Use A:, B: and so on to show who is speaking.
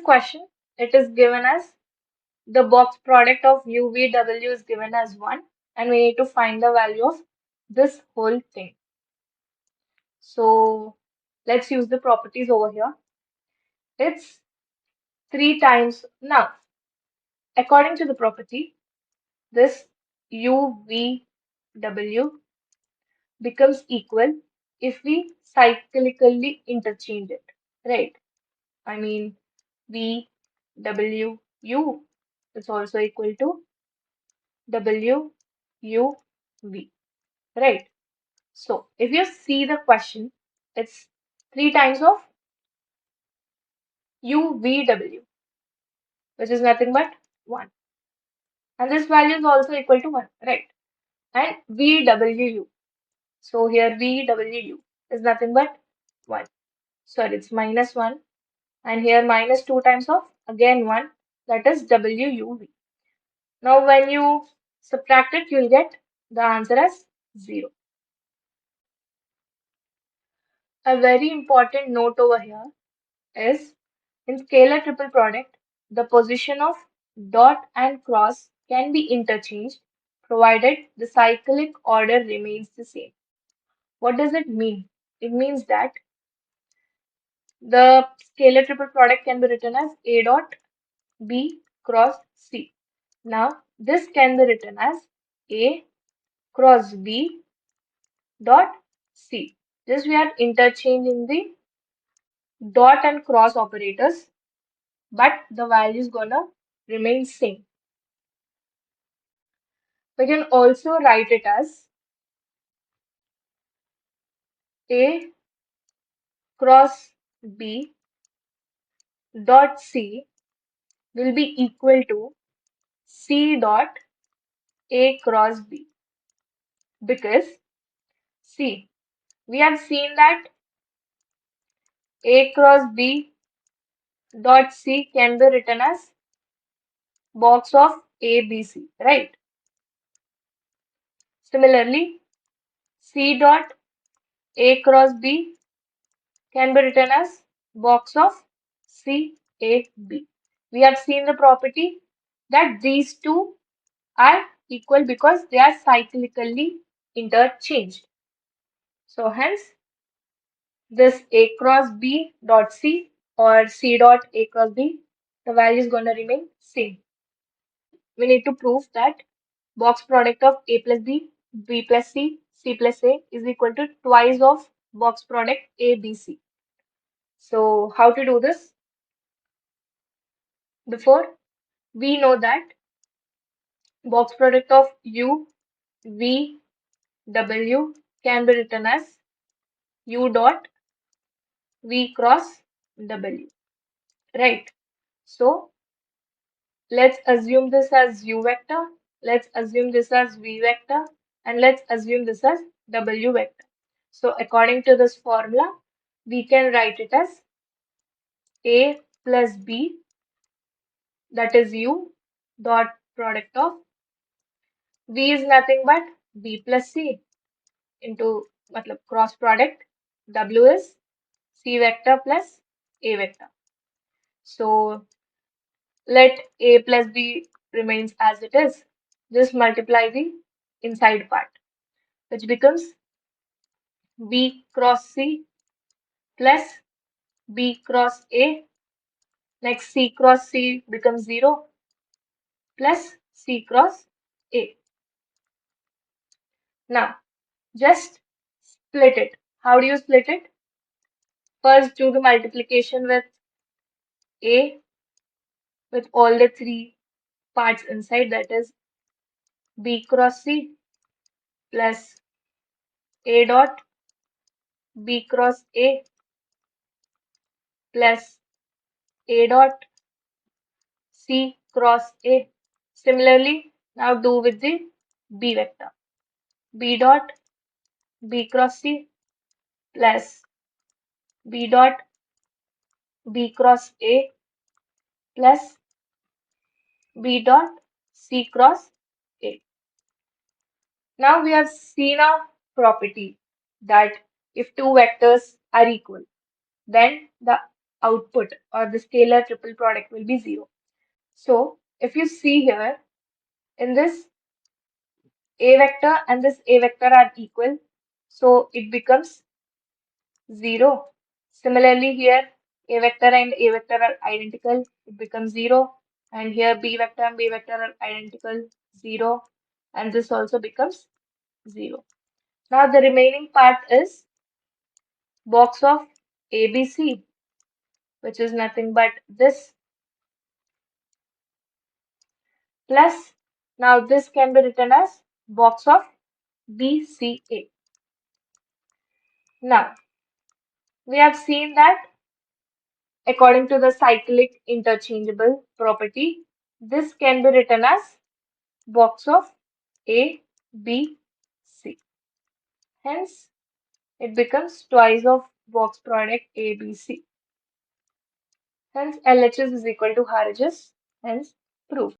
A: question, it is given as the box product of UVW is given as 1, and we need to find the value of this whole thing. So let's use the properties over here. It's 3 times. Now, according to the property, this UVW becomes equal if we cyclically interchange it, right? I mean, VWU is also equal to WUV, right? So if you see the question, it's 3 times of UVW, which is nothing but 1. And this value is also equal to 1, right? And VWU. So here VWU is nothing but 1. Sorry, it's minus 1. And here minus 2 times of again 1, that is WUV. Now when you subtract it, you'll get the answer as 0. A very important note over here is in scalar triple product, the position of dot and cross can be interchanged provided the cyclic order remains the same. What does it mean? It means that the scalar triple product can be written as A dot B cross C. Now, this can be written as A cross B dot C. Just we are interchanging the dot and cross operators, but the value is gonna remain same. We can also write it as A cross B dot C will be equal to C dot A cross B, because see, we have seen that A cross B dot C can be written as box of ABC, right? Similarly, C dot A cross B can be written as box of CAB. We have seen the property that these two are equal because they are cyclically interchanged. So hence this A cross B dot C or C dot A cross B, the value is going to remain same. We need to prove that box product of A plus B, B plus C, C plus A is equal to twice of box product A, B, C. So how to do this? Before, we know that box product of U, V, W can be written as U dot V cross W, right? So let's assume this as U vector, let's assume this as V vector, and let's assume this as W vector. So according to this formula, we can write it as A plus B, that is U dot product of V is nothing but B plus C into matlab cross product W is C vector plus A vector. So let A plus B remains as it is. Just multiply the inside part, which becomes B cross C plus B cross A. Next C cross C becomes 0 plus C cross A. Now just split it. How do you split it? First do the multiplication with A with all the three parts inside, that is B cross C plus A dot B cross A plus A dot C cross A. Similarly, now do with the B vector. B dot B cross C plus B dot B cross A plus B dot C cross A. Now we have seen a property that if two vectors are equal, then the output or the scalar triple product will be 0. So if you see here, in this A vector and this A vector are equal, so it becomes 0. Similarly here, A vector and A vector are identical, it becomes 0. And here B vector and B vector are identical, 0. And this also becomes 0. Now the remaining part is box of ABC, which is nothing but this plus, now this can be written as box of BCA. Now, we have seen that according to the cyclic interchangeable property, this can be written as box of A, B, C. Hence, it becomes twice of box product A, B, C. Hence, LHS is equal to RHS. Hence, proof.